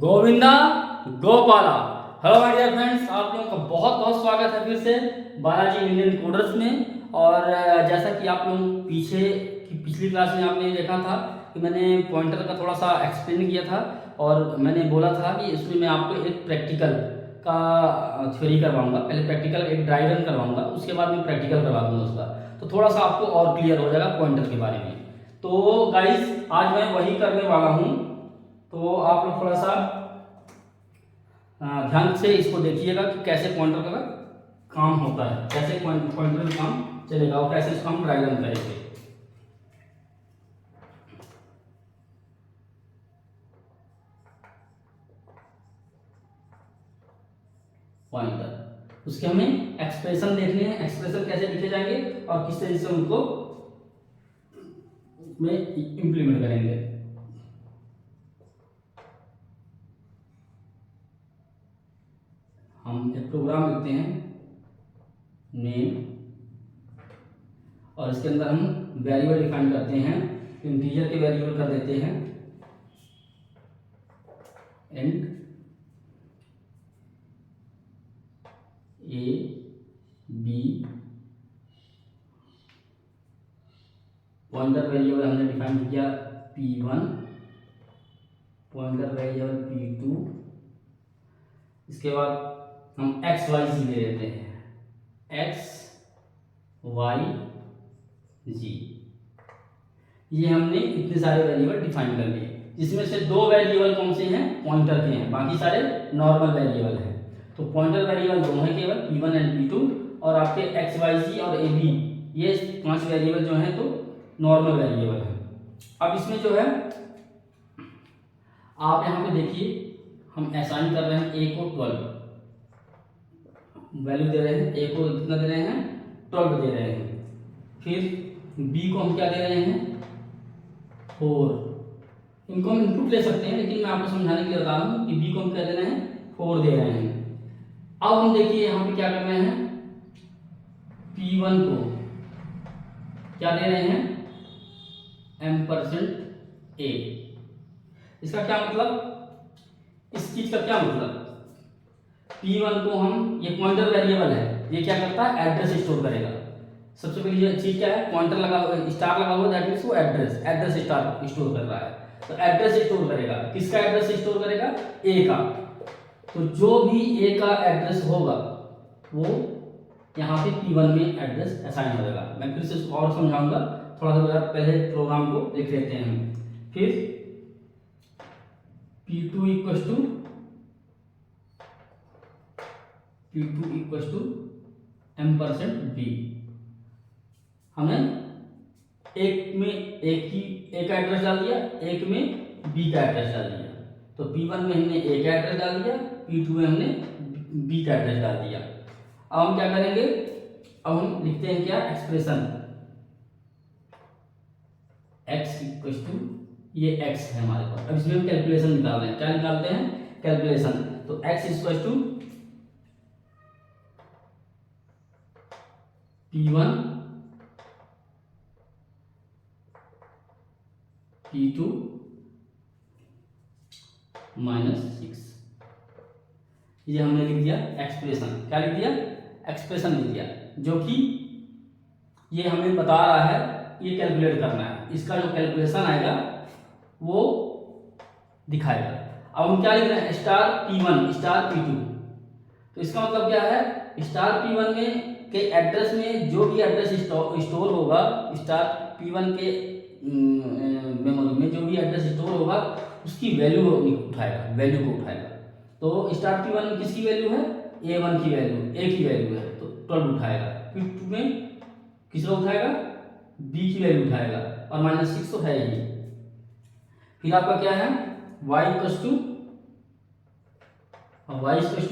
Govinda Gopala. Hello my dear friends, आप लोगों का बहुत बहुत स्वागत है फिर से बालाजी इंडियन कोडर्स में। और जैसा कि आप लोग पीछे की पिछली क्लास में आपने देखा था कि मैंने पॉइंटर का थोड़ा सा एक्सप्लेन किया था और मैंने बोला था कि इसमें मैं आपको एक प्रैक्टिकल का थ्योरी करवाऊंगा। पहले प्रैक्टिकल एक ड्राई रन करवाऊंगा, उसके बाद मैं प्रैक्टिकल करवा दूंगा उसका, तो थोड़ा सा आपको और क्लियर हो जाएगा पॉइंटर के बारे में। तो गाइस आज मैं वही करने वाला हूँ, तो आप लोग थोड़ा सा ध्यान से इसको देखिएगा कि कैसे पॉइंटर का काम होता है, कैसे पॉइंटर का काम चलेगा और कैसे इसको हम ड्राई रन करेंगे। पॉइंटर, उसके हमें एक्सप्रेशन देखने हैं, एक्सप्रेशन कैसे लिखे जाएंगे और किस तरीके से उनको में इंप्लीमेंट करेंगे। हम एक प्रोग्राम लिखते हैं नेम और इसके अंदर हम वेरिएबल डिफाइन करते हैं, इंटीजर के वेरिएबल कर देते हैं and A B. Pointer variable हमने डिफाइन किया p1, पॉइंटर वेरिएबल p2। इसके बाद हम एक्स वाई जी ले लेते हैं, एक्स वाई जी। ये हमने इतने सारे वेरिएबल डिफाइन कर लिए, जिसमें से दो वेरिएबल कौन से हैं, पॉइंटर के हैं, बाकी सारे नॉर्मल वेरिएबल हैं। तो पॉइंटर वेरिएबल दोनों है केवल p1 एंड p2, और आपके एक्स वाई जी और ए बी ये 5 वेरिएबल जो हैं तो नॉर्मल वेरिएबल है। अब इसमें जो है आप यहाँ पे देखिए, हम असाइन कर रहे हैं ए को 12 वैल्यू दे रहे हैं, ए को कितना दे रहे हैं, 12 दे रहे हैं। फिर बी को हम क्या दे रहे हैं, 4। इनको हम इनपुट ले सकते हैं, लेकिन मैं आपको समझाने के लिए बता रहा हूँ कि बी को हम क्या दे रहे हैं, 4 दे रहे हैं। अब हम देखिए यहाँ पे क्या कर रहे हैं, p1 को क्या दे रहे हैं, %a। इसका क्या मतलब, इस चीज का क्या मतलब, p1 को हम, ये पॉइंटर वेरिएबल है, ये क्या करता है, एड्रेस स्टोर करेगा। सबसे पहली ये चीज क्या है, पॉइंटर लगा हुआ, स्टार लगा हुआ, दैट मींस वो एड्रेस स्टार स्टोर कर रहा है। तो एड्रेस स्टोर करेगा, किसका एड्रेस स्टोर करेगा, ए का। तो जो भी ए का एड्रेस होगा वो यहाँ पे p1 में एड्रेस असाइन हो जाएगा। मैं फिर से इसको और समझाऊंगा, थोड़ा सा पहले प्रोग्राम को देख लेते हैं हम। फिर p2 इक्वल टू %b। हमने एक में एक का एड्रेस डाल दिया, एक में बी का एड्रेस डाल दिया। तो p1 में हमने ए का एड्रेस डाल दिया, p2 में हमने बी का एड्रेस डाल दिया। अब हम क्या करेंगे, अब हम लिखते हैं क्या, एक्सप्रेशन x इक्वल टू, ये x है हमारे पास। अब इसमें हम कैलकुलेशन निकाल रहे हैं, क्या निकालते हैं, कैलकुलेशन। तो x equal to p1 p2 -6। ये हमने लिख दिया एक्सप्रेशन, क्या लिख दिया, एक्सप्रेशन लिख दिया, जो कि ये हमें बता रहा है ये कैलकुलेट करना है, इसका जो कैलकुलेशन आएगा वो दिखाएगा। अब हम क्या लिख रहे हैं, *p1 *p2। तो इसका मतलब क्या है, *p1 में के एड्रेस में जो भी एड्रेस स्टोर होगा, *p1 के मेमोरी में जो भी एड्रेस स्टोर होगा उसकी वैल्यू उठाएगा, वैल्यू को उठाएगा। तो *p1 में किसकी वैल्यू है, a1 की वैल्यू, a की वैल्यू है, तो 12 उठाएगा। फिर 2 में किसको उठाएगा, b की वैल्यू उठाएगा, और -6 तो है ही। फिर आपका क्या है, y इक्वल टू,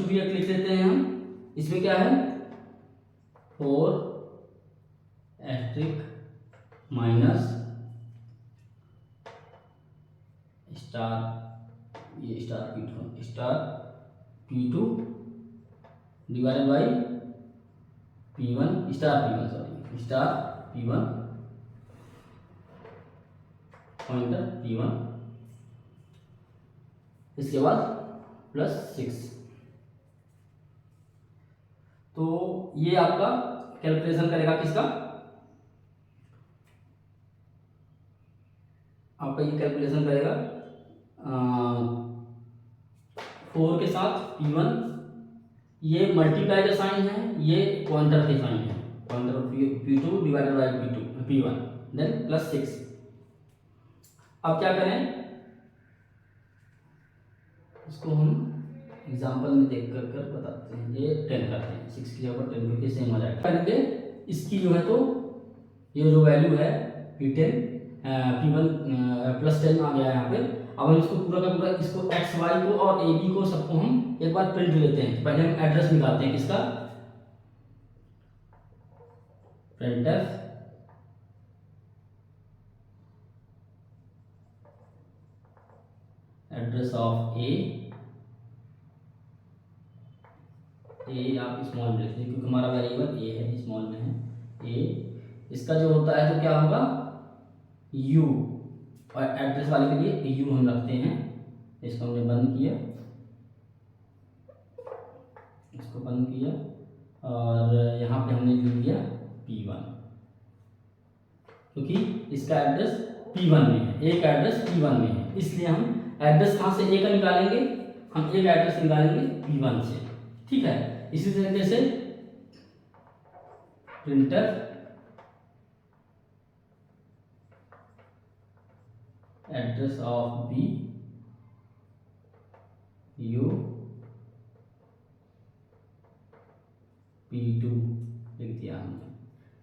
भी एक लिख लेते हैं हम। इसमें क्या है, 4 एस्ट्रिक माइनस स्टार, ये p2 divided by p1 star p1 pointer p1 इसके बाद +6। तो ये आपका कैलकुलेशन करेगा किसका, आपका ये कैलकुलेशन करेगा 4 के साथ P1, ये मल्टीप्लाई का साइन है, ये पॉइंटर के साइन है, pointer P2 divided by P1 then +6। अब क्या करें, इसको हम एग्जांपल में देख कर बताते हैं। ये 10 करते हैं, 6 की जगह पर 10 करके सेम हो जाएगा। करेंगे इसकी जो है, तो ये जो वैल्यू है P1 +10 आ गया यहाँ पे। अब हम इसको पूरा का पूरा, इसको एक्स वाई को और ए बी को सबको हम एक बार प्रिंट लेते हैं। पहले हम एड्रेस निकालते हैं किसका, printf एड्रेस ऑफ ए आप स्मॉल में लिखिए क्योंकि हमारा वेरिएबल ए है, स्मॉल में है ए। इसका जो होता है तो क्या होगा यू, और एड्रेस वाले के लिए यू हम रखते हैं। इसको हमने बंद किया, इसको बंद किया, और यहाँ पे हमने लिख दिया P1 क्योंकि इसका एड्रेस P1 में है, एक एड्रेस P1 में है, इसलिए हम एड्रेस कहाँ से ए का निकालेंगे, हम एक एड्रेस निकालेंगे P1 से। ठीक है, इसी तरीके से प्रिंटर एड्रेस ऑफ बी यू P2 लिख दिया हमने,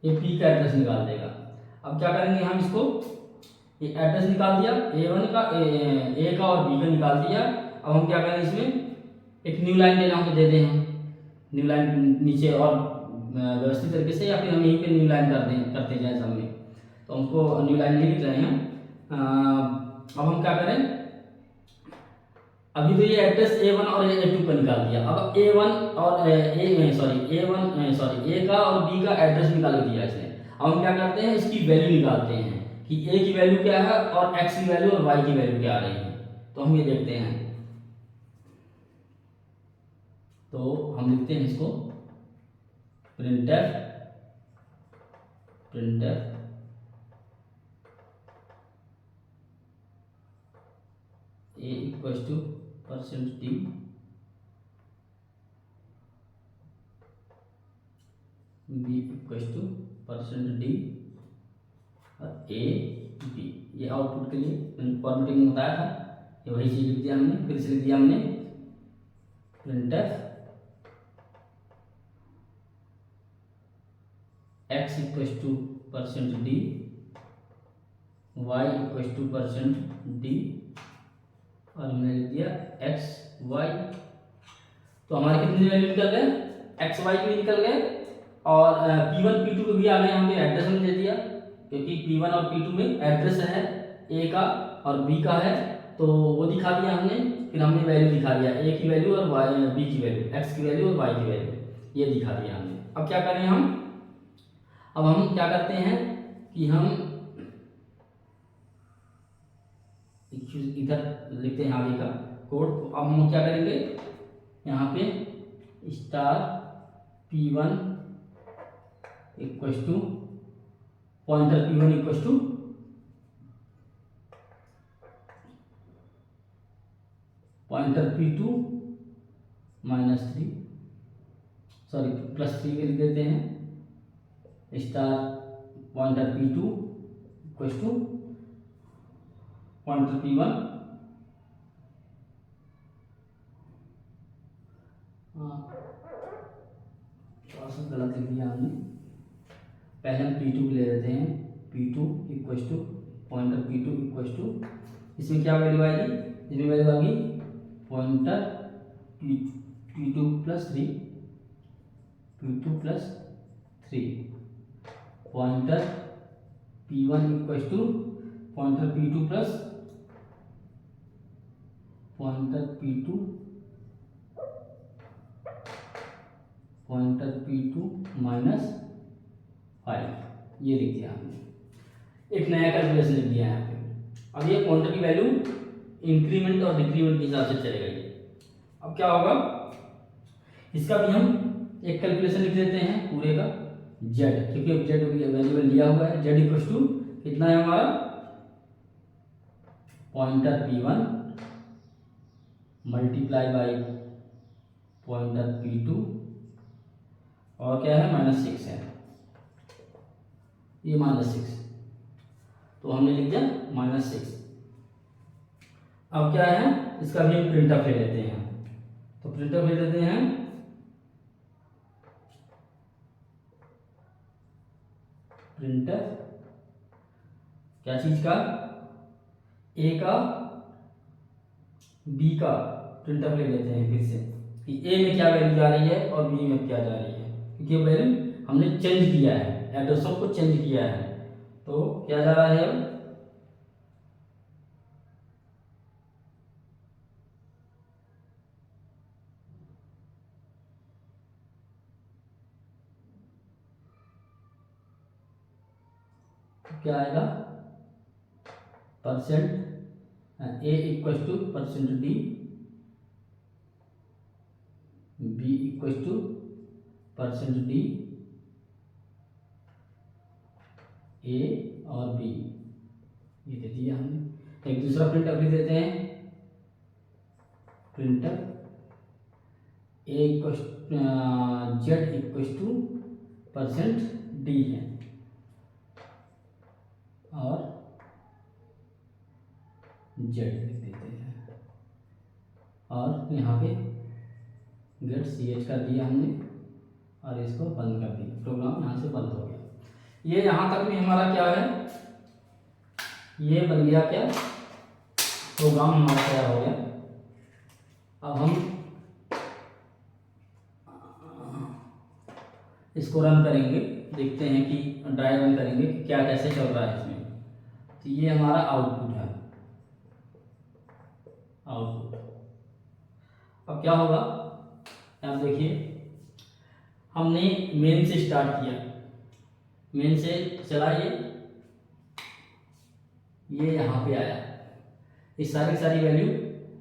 ये P का एड्रेस निकाल देगा। अब क्या करेंगे हम इसको, ये एड्रेस निकाल दिया A1 का, ए का और B का निकाल दिया। अब हम क्या करें, इसमें एक न्यू लाइन देना हो तो दे दें हम न्यू लाइन नीचे, और व्यवस्थित तरीके से, या फिर हम यहीं पे न्यू लाइन करते जाए सब में। तो हमको न्यू लाइन नहीं लिख रहे हैं। अब हम क्या करें, अभी तो ये एड्रेस A1 और A2 का निकाल दिया। अब A1 और ए का और B का एड्रेस निकाल दिया इसने। अब हम क्या करते हैं, इसकी वैल्यू निकालते हैं कि A की वैल्यू क्या है और X की वैल्यू और Y की वैल्यू क्या आ रही है। तो हम ये देखते हैं, तो हम लिखते हैं इसको printf A equals to %d B equals to %d और A B। ये आउटपुट के लिए फॉर्मेटिंग में बताया था, ये वही चीज लिख दिया हमने। फिर से लिख दिया हमने printf x equals to %d y equals to %d, और हमने लिख दिया x y। तो हमारे कितने वैल्यू निकल गए, x y के निकल गए, और P1 P2 को भी आ गए। हमने एड्रेस में दे दिया क्योंकि P1 और P2 में एड्रेस है A का और B का है, तो वो दिखा दिया हमने। फिर हमने वैल्यू दिखा दिया, A की वैल्यू और B की वैल्यू, X की वैल्यू और Y की वैल्यू, ये दिखा दिया हमने। अब क्या करें हम, अब हम क्या करते हैं कि हम इधर लिखते हैं आगे का कोड। तो अब हम क्या करेंगे, यहाँ पे star P1 equals to pointer P1 equals to pointer P2 -3 sorry +3 के लिख देते हैं। Star pointer P2 equals to pointer P1 थोड़ा सा गलत लिख दिया हमने। पहले हम P2 ले लेते हैं, P2 equals to pointer P2 equals to, इसमें क्या वैल्यू आएगी, इसमें वैल्यू आएगी pointer P2 + 3 pointer P1 equals to pointer P2 plus pointer P2 -5, ये लिख दिया हमने। एक नया कैलकुलेशन लिख दिया यहाँ पे। अब ये पॉइंटर की वैल्यू इंक्रीमेंट और डिक्रीमेंट के हिसाब से चलेगा ये। अब क्या होगा, इसका भी हम एक कैलकुलेशन लिख देते हैं पूरे का जेड, क्योंकि अब जेड वेरिएबल लिया हुआ है। जेड इक्वल टू कितना है हमारा, pointer P1 multiply by pointer P2 और क्या है -6 है, ये -6, तो हमने लिख दिया -6। अब क्या है, इसका भी हम प्रिंटअप ले लेते हैं, तो प्रिंटअप ले लेते हैं प्रिंटअप क्या चीज का, ए का बी का प्रिंटअप ले लेते हैं फिर से कि ए में क्या वैल्यू जा रही है और बी में क्या जा रही है, क्योंकि वैल्यू हमने चेंज किया है, एड्रेसों को चेंज किया है, तो क्या जा रहा है अब, क्या आएगा, percent A equal to percent D, B equal to percent D, A और बी, ये दे दिया हमने। एक दूसरा प्रिंटअप लिख देते हैं, प्रिंटअप A equal Z equal to percent D है और जेड लिख देते हैं, और यहाँ पे गेट CH कर दिया हमने और इसको बंद कर दिया, प्रोग्राम यहाँ से बंद हो गया। ये यहाँ तक में हमारा क्या है, ये बन गया क्या, प्रोग्राम हमारा तैयार हो गया। अब हम इसको रन करेंगे, देखते हैं कि ड्राई रन करेंगे कि क्या कैसे चल रहा है इसमें। तो ये हमारा आउटपुट है, आउटपुट। अब क्या होगा, आप देखिए, हमने मेन से स्टार्ट किया, मेन से चलाइए, ये यहाँ पे आया, ये सारी वैल्यू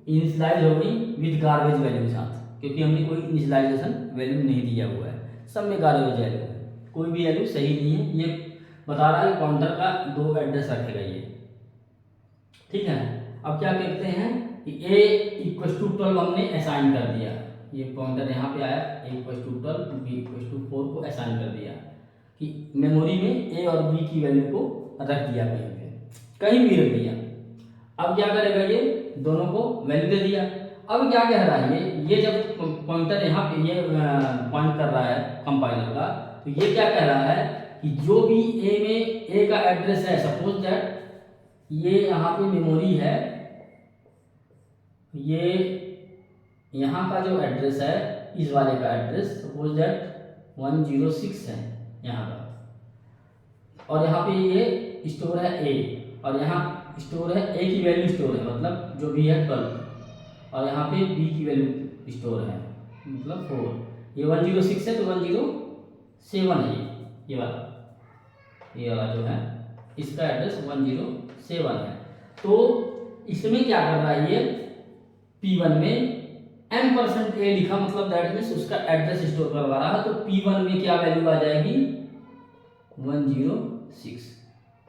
इनिशियलाइज हो गई विद गार्बेज वैल्यू के साथ, क्योंकि हमने कोई इनिशियलाइजेशन वैल्यू नहीं दिया हुआ है, सब में गार्बेज वैल्यू है, कोई भी वैल्यू सही नहीं है। ये बता रहा है काउंटर का 2 एड्रेस रखेगा ये, ठीक है। अब क्या कहते हैं कि a इक्वल टू 12 हमने असाइन कर दिया, ये पॉइंटर यहाँ पे आया, a equal to 12, b equal to 4 को असाइन कर दिया कि मेमोरी में a और b की वैल्यू को रख दिया कहीं पे, कहीं भी रख दिया। अब क्या करेगा, ये दोनों को वैल्यू दे दिया। अब क्या कह रहा है, ये जब पॉइंटर यहाँ पे ये पॉइंट कर रहा है कंपाइलर का, तो ये क्या कह रहा है कि जो भी a में a का एड्रेस है, सपोज दैट ये यहाँ पे मेमोरी है, ये यहाँ का जो एड्रेस है, इस वाले का एड्रेस सपोज दैट 106 है यहाँ का, और यहाँ पे ये स्टोर है a, और यहाँ स्टोर है a की वैल्यू स्टोर है, मतलब जो भी है 12, और यहाँ पे b की वैल्यू स्टोर है, मतलब 4। ये 106 है तो 107 है, ये वाला जो है इसका एड्रेस 107 है। तो इसमें क्या कर रहा है, ये P1 में m% a लिखा, मतलब दैट मीन्स उसका एड्रेस स्टोर करवा रहा है, तो P1 में क्या वैल्यू आ जाएगी 106,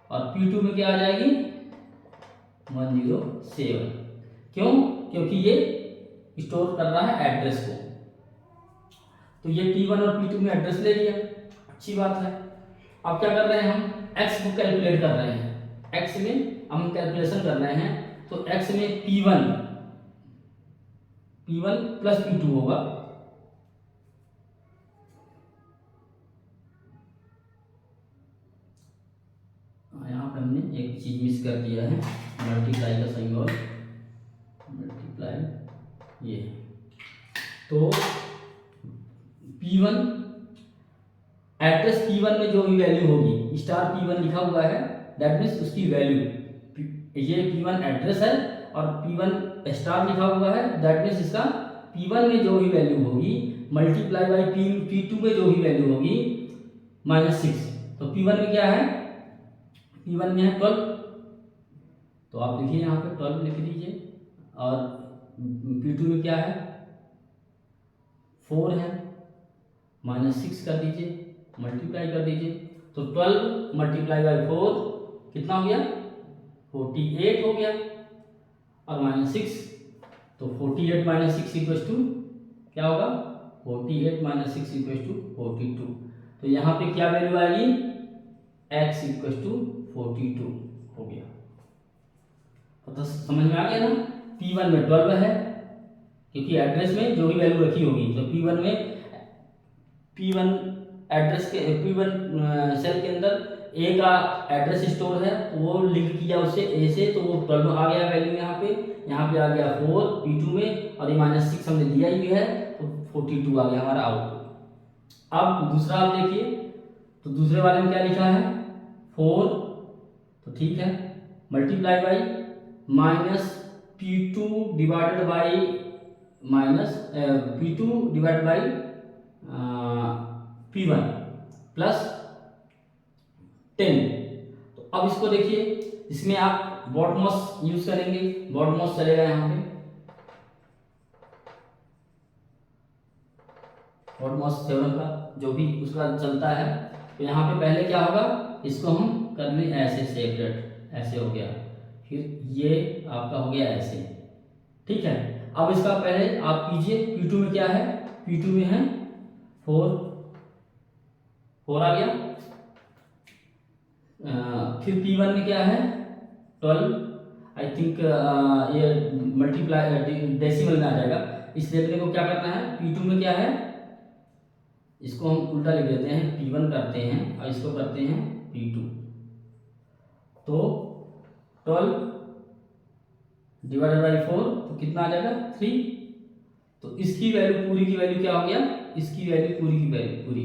और P2 में क्या आ जाएगी 107। क्यों, क्योंकि ये स्टोर कर रहा है एड्रेस को, तो ये P1 और P2 में एड्रेस ले लिया, अच्छी बात है। अब क्या कर रहे हैं, हम x को कैलकुलेट कर रहे हैं, x में हम कैलकुलेशन कर रहे हैं, तो x में P1 प्लस P2 होगा, यहाँ पे हमने एक चीज मिस कर दिया है, मल्टीप्लाई का सिंबल, मल्टीप्लाई ये, तो P1 एड्रेस P1 में जो भी वैल्यू होगी, स्टार P1 लिखा हुआ है, दैट मीन्स उसकी वैल्यू, ये P1 एड्रेस है और P1 स्टार लिखा हुआ है, दैट मीन्स इसका P1 में जो भी वैल्यू होगी मल्टीप्लाई बाई P2 में जो भी वैल्यू होगी -6, तो P1 में क्या है, P1 में है 12, तो आप लिखिए यहाँ पे 12 लिख दीजिए, और P2 में क्या है 4 है, -6 कर दीजिए, मल्टीप्लाई कर दीजिए, तो 12 मल्टीप्लाई बाई 4 कितना हो गया 48 हो गया, और -6 तो 48 - 6 इक्वल्स टू क्या होगा 48 - 6 इक्वल्स टू 42। तो यहाँ पे क्या वैल्यू आएगी x इक्वल्स टू 42 हो गया। तो समझ में आ गया ना, P1 में 12 है क्योंकि एड्रेस में जो भी वैल्यू रखी होगी, तो P1 में P1 एड्रेस के P1 सेल के अंदर ए का एड्रेस स्टोर है, वो लिंक किया उससे ए से, तो वो 12 आ गया वैल्यू यहाँ पे आ गया 4 P2 में, और ये -6 हमने दिया ही है, तो 42 आ गया हमारा आउटपुट। अब दूसरा आप देखिए, तो दूसरे वाले में क्या लिखा है 4, तो ठीक है, multiply by -P2 divided by P2 divided by P1 plus 10। तो अब इसको देखिए, इसमें आप बॉटमोस यूज करेंगे, बॉटमोस चलेगा यहाँ पे, बॉटमोस थ्योरम का जो भी उसका चलता है। तो यहाँ पे पहले क्या होगा, इसको हम कर लें ऐसे सेपरेट, ऐसे हो गया, फिर ये आपका हो गया ऐसे, ठीक है। अब इसका पहले आप कीजिए, P2 में क्या है, P2 में है 4 आ गया, फिर P1 में क्या है 12, आई थिंक ये मल्टीप्लाई डेसिमल में आ जाएगा, इसलिए अपने को क्या करना है, P2 में क्या है, इसको हम उल्टा लिख देते हैं, P1 करते हैं और इसको करते हैं P2, तो 12 डिवाइडेड बाई 4 तो कितना आ जाएगा 3। तो इसकी वैल्यू पूरी की वैल्यू क्या हो गया, इसकी वैल्यू पूरी की वैल्यू पूरी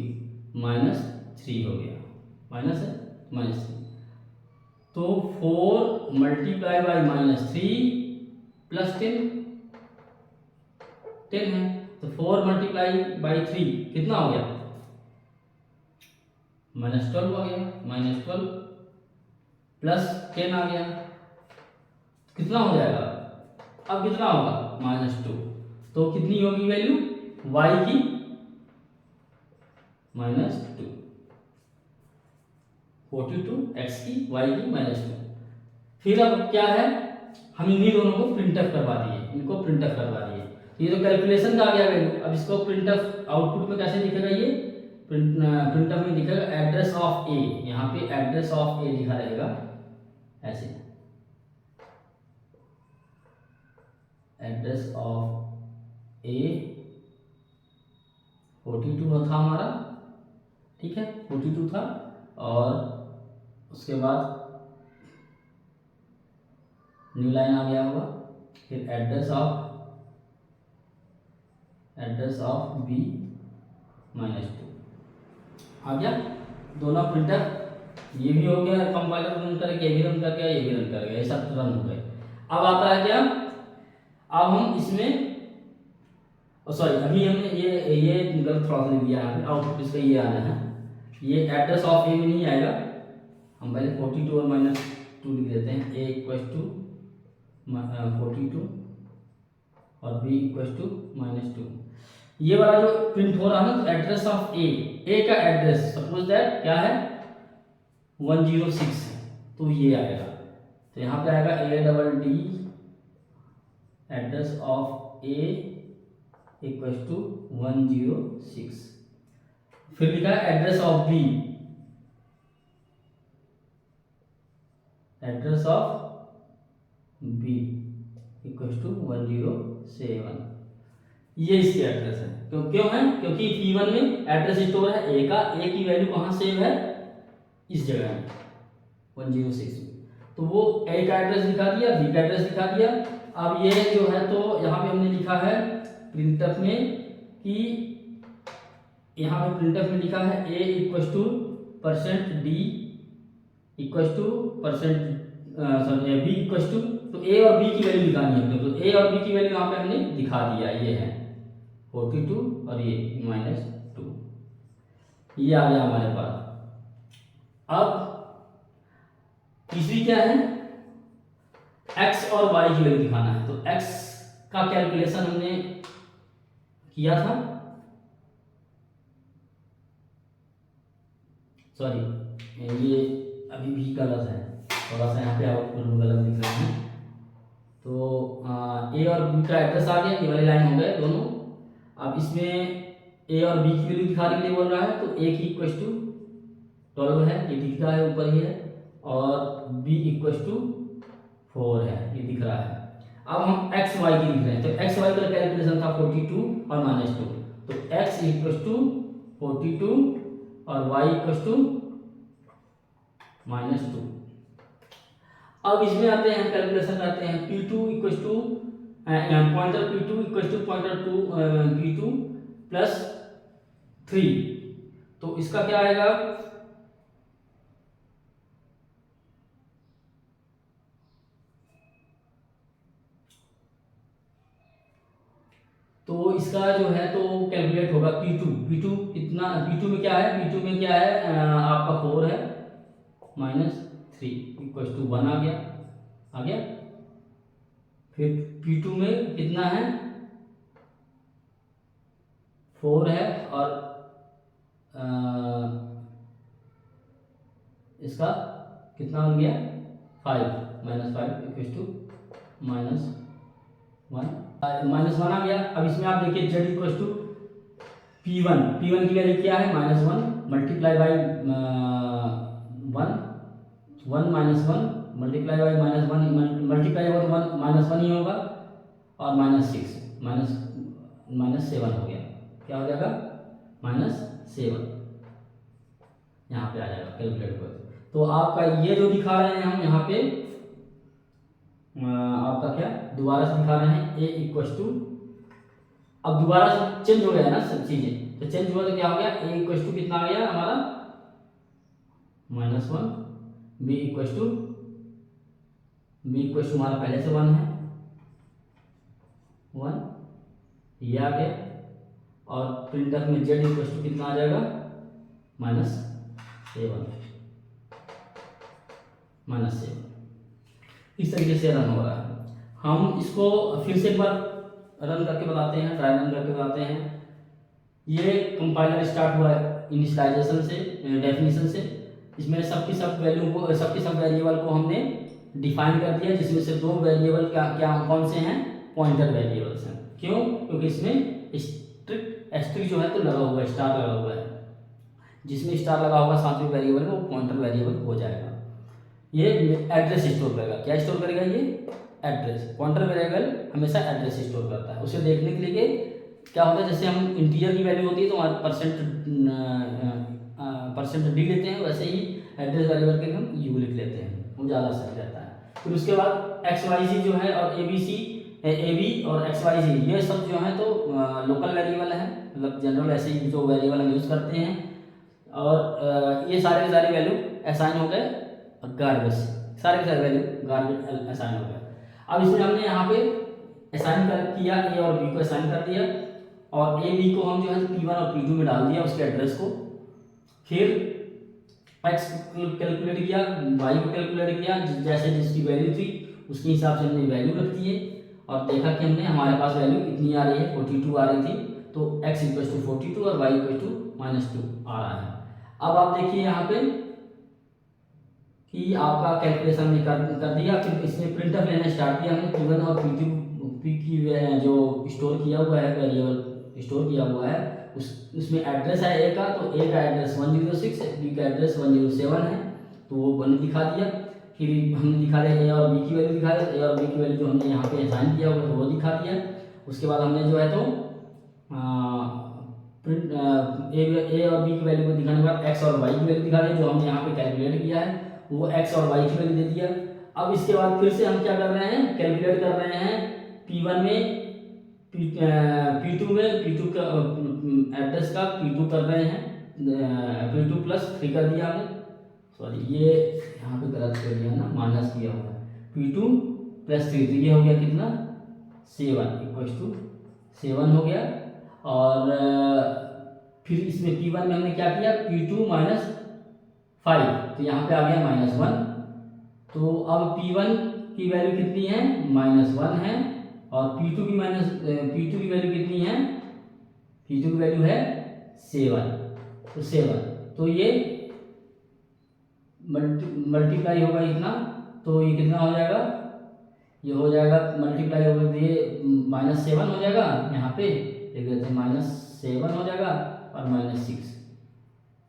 -3 हो गया, माइनस है -3, तो 4 मल्टीप्लाई बाई -3 प्लस 10 है, तो 4 मल्टीप्लाई बाई 3 कितना हो गया -12 आ गया, -12 प्लस 10 आ गया, कितना हो जाएगा, अब कितना होगा -2, तो कितनी होगी वैल्यू y की -2, 42 x की y की -2। फिर अब क्या है, हम इन्हीं दोनों को प्रिंटफ करवा दिए, इनको प्रिंटफ करवा दिए, तो ये तो कैलकुलेशन का आ गया वैल्यू। अब इसको प्रिंटफ आउटपुट में कैसे दिखेगा, ये प्रिंटफ में दिखेगा एड्रेस ऑफ ए, यहाँ पे एड्रेस ऑफ ए लिखा रहेगा ऐसे, एड्रेस ऑफ ए 42 था हमारा, ठीक है 42 था, और उसके बाद न्यू लाइन आ गया होगा, फिर एड्रेस ऑफ बी -2 आ गया, दोनों प्रिंटर, ये भी हो गया, कंपाइलर रन करके ये भी रन कर गया, ये भी रन कर गया, ये सब रन हो गए। अब आता है क्या, अब हम इसमें सॉरी अभी हमने ये गलत थोड़ा सा लिख दिया है, आउटपुट इसका ये आना है, ये एड्रेस ऑफ ए में नहीं आएगा, हम पहले 42 और -2 लिख देते हैं, ए इक्वल टू 42 और बी इक्वल टू -2। ये वाला जो प्रिंट हो रहा है ना, तो एड्रेस ऑफ ए का एड्रेस सपोज दैट क्या है 106 है, तो ये आएगा, तो यहाँ पे आएगा ADD address of A equal to 106। फिर लिखा है address of B, address of B equal to 107, ये इसके एड्रेस है। क्यों है, क्योंकि P1 में एड्रेस स्टोर है ए का, ए की वैल्यू कहाँ सेव है इस जगह में 106 में, तो वो ए का एड्रेस दिखा दिया, बी का एड्रेस दिखा दिया। अब ये जो है, तो यहाँ पे हमने लिखा है प्रिंटफ में कि यहाँ पे प्रिंटफ में लिखा है a equal to %d equal to sorry b equal to, तो a और b की वैल्यू दिखानी है, तो a और b की वैल्यू यहाँ पे हमने दिखा दिया, ये है 42 और ये -2, ये आ गया हमारे पास। अब तीसरी क्या है, एक्स और वाई की वैल्यू दिखाना है। तो एक्स का कैलकुलेशन हमने किया था, सॉरी ये अभी भी गलत है, थोड़ा सा यहाँ पे आउटपुट गलत दिख रहे हैं। तो ए और बी का एड्रेस आ गया, ये वाली लाइन हो गए दोनों। अब इसमें ए और बी की वैल्यू दिखाने के लिए बोल रहा है, तो ए की इक्वल टू 12 है, ये दिख रहा है ऊपर ही है, और बी इक्वल टू 4 है, ये दिख रहा है। अब हम एक्स वाई की लिख रहे हैं, तो एक्स वाई का कैलकुलेशन था 42 और -2, तो एक्स इक्वल टू 42 और वाई इक्वल टू -2। अब इसमें आते हैं, कैलकुलेशन करते हैं, P2 equal to pointer P2 equal to pointer P2 plus 3, तो इसका क्या आएगा, तो इसका जो है तो कैलकुलेट होगा P2 कितना, P2 में क्या है, P2 में क्या है आपका 4 है, -3 इक्वल टू 1 आ गया। फिर P2 में कितना है, 4 है, और इसका कितना बन गया, 5 -5 इक्वल टू -1 -1 आ गया। अब इसमें आप देखिए z इक्वल टू P1 की वैल्यू क्या है, -1 multiply by 1 -1 multiply by -1 multiply by 1 -1 ही होगा, और -6 -7 हो गया, क्या हो जाएगा, -7 यहाँ पे आ जाएगा कैलकुलेट पर। तो आपका ये जो दिखा रहे हैं हम यहाँ पे आपका क्या दोबारा से दिखा रहे हैं, a इक्वल टू, अब दोबारा से चेंज हो गया ना सब चीजें, तो चेंज हुआ तो क्या हो गया, a इक्वल टू कितना आ गया हमारा -1, b इक्वल टू हमारा पहले से 1 है, 1 ये आ गया, और प्रिंटर में z इक्वल टू कितना आ जाएगा, -7 इस तरीके से रन हो रहा है। हम इसको फिर से एक बार रन करके बताते हैं, ट्राई रन करके बताते हैं। ये कंपाइलर स्टार्ट हुआ है इनिशियलाइजेशन से, डेफिनेशन से, इसमें सबकी सब वैल्यू को, सबकी सब वेरिएबल को हमने डिफाइन कर दिया, जिसमें से 2 वेरिएबल क्या कौन से हैं, पॉइंटर वेरिएबल्स हैं। क्यों, क्योंकि इसमें स्ट्रिक्ट जो है तो लगा हुआ है, स्टार लगा हुआ है, जिसमें स्टार लगा होगा सातवें वेरिएबल में वो पॉइंटर वेरिएबल हो जाएगा। ये एड्रेस स्टोर करेगा, क्या स्टोर करेगा, ये एड्रेस, पॉइंटर वेरिएबल हमेशा एड्रेस स्टोर करता है। उसे देखने के लिए क्या होता है, जैसे हम इंटीजर की वैल्यू होती है तो हमारे परसेंट डी लेते हैं, वैसे ही एड्रेस वेरिएबल के हम यू लिख लेते हैं, वो ज़्यादा सही रहता है। फिर उसके बाद XYZ जो है, और AB और XYZ ये सब जो है तो लोकल वेरिएबल है, मतलब जनरल ऐसे ही जो वेरिएबल हम यूज़ करते हैं, और ये सारे के सारे वैल्यू असाइन हो गए गार्बेज, सारे के सारे वैल्यू गार्बेज असाइन हो गया। अब इसमें हमने यहाँ पे असाइन किया, ए और बी को असाइन कर दिया, और ए बी को हम जो है P1 और P2 में डाल दिया उसके एड्रेस को। फिर एक्स कैलकुलेट किया, वाई को कैलकुलेट किया, जैसे जिसकी वैल्यू थी उसके हिसाब से हमने वैल्यू रख दी है, और देखा कि हमने हमारे पास वैल्यू इतनी आ रही है, 42 आ रही थी, तो x इक्वल टू 42 और y इक्वल टू -2 आ रहा है। अब आप देखिए यहाँ पे कि आपका कैलकुलेशन ने कर दिया। फिर इसमें प्रिंटफ लेना स्टार्ट किया हमने, P1 और P की जो स्टोर किया हुआ है वेरिएबल स्टोर किया हुआ है, उसमें एड्रेस है ए का, तो ए का एड्रेस 106, बी का एड्रेस 107 है, तो वो 1 दिखा दिया। फिर हमने दिखा दिया ए और बी की वैल्यू दिखा दिया, ए और बी की वैल्यू जो हमने यहाँ पे असाइन किया हुआ तो वो दिखा दिया। उसके बाद हमने जो है तो प्रिंट ए और बी की वैल्यू को दिखाने के बाद एक्स और वाई की वैल्यू दिखा दी, जो हमने यहाँ पे कैलकुलेट किया है वो एक्स और वाई की वैल्यू दे दिया। अब इसके बाद फिर से हम क्या कर रहे हैं, कैलकुलेट कर रहे हैं P1 में P2 में P2 का एड्रेस का P2 कर रहे हैं, P2 प्लस 3 कर दिया हमने, सॉरी ये यहाँ पे गलत कर दिया ना, माइनस किया हुआ है, P2 प्लस 3, तो ये हो गया कितना 7 इक्वल टू 7 हो गया। और फिर इसमें P1 में हमने क्या किया, P2 -5, तो यहाँ पे आ गया -1। तो अब P1 की वैल्यू कितनी है, -1 है, और P2 की वैल्यू कितनी है, P2 की वैल्यू है 7, तो 7, तो ये मल्टीप्लाई होगा इतना, तो ये कितना हो जाएगा, ये हो जाएगा मल्टीप्लाई होगा, ये -7 हो जाएगा, यहाँ पे लिख देते हैं -7 हो जाएगा और -6,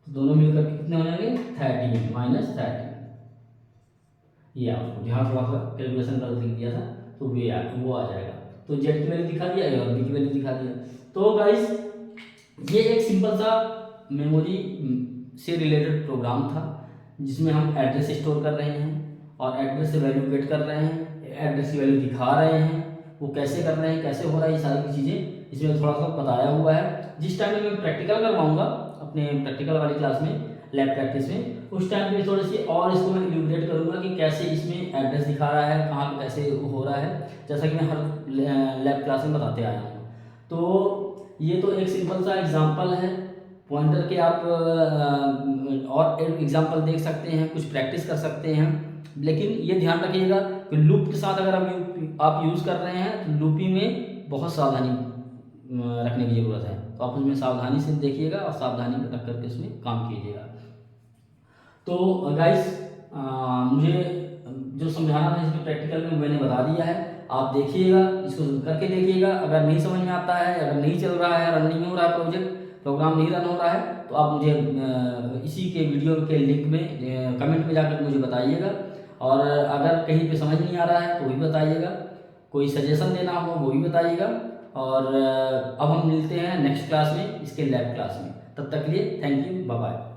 तो दोनों मिलकर कितने हो जाएंगे, 13, -13। ये आपको जहाँ थोड़ा सा कैलकुलेशन कर लिख दिया था तो वो आ जाएगा। तो जेड की वैल्यू दिखा दिया और बी की वैल्यू दिखा दिया। तो गाइस ये एक सिंपल सा मेमोरी से रिलेटेड प्रोग्राम था जिसमें हम एड्रेस स्टोर कर रहे हैं और एड्रेस से वैल्यू गेट कर रहे हैं, एड्रेस की वैल्यू दिखा रहे हैं, वो कैसे कर रहे हैं, कैसे हो रहा है, ये सारी चीज़ें इसमें थोड़ा सा बताया हुआ है। जिस टाइम में मैं प्रैक्टिकल करवाऊंगा अपने प्रैक्टिकल वाली क्लास में, लैब प्रैक्टिस में, उस टाइम पे थोड़ी सी और इसको मैं इल्यूमिनेट करूंगा कि कैसे इसमें एड्रेस दिखा रहा है, कहाँ पे कैसे हो रहा है, जैसा कि मैं हर लैब क्लास में बताते आया हूँ। तो ये तो एक सिंपल सा एग्जांपल है पॉइंटर के, आप और एग्जांपल देख सकते हैं, कुछ प्रैक्टिस कर सकते हैं, लेकिन ये ध्यान रखिएगा कि लूप के साथ अगर आप यूज़ कर रहे हैं तो लूपिंग में बहुत सावधानी रखने की ज़रूरत है। तो आप उसमें सावधानी से देखिएगा और सावधानी रख करके उसमें काम कीजिएगा। तो गाइस मुझे जो समझाना था इसमें प्रैक्टिकल में मैंने बता दिया है, आप देखिएगा, इसको करके देखिएगा। अगर नहीं समझ में आता है, अगर नहीं चल रहा है, रन नहीं हो रहा है प्रोग्राम नहीं रन हो रहा है, तो आप मुझे इसी के वीडियो के लिंक में कमेंट में जाकर मुझे बताइएगा। और अगर कहीं पे समझ नहीं आ रहा है तो भी बताइएगा, कोई सजेशन देना हो वो भी बताइएगा। और अब हम मिलते हैं नेक्स्ट क्लास में, इसके लैब क्लास में। तब तक के लिए थैंक यू, बाय बाय।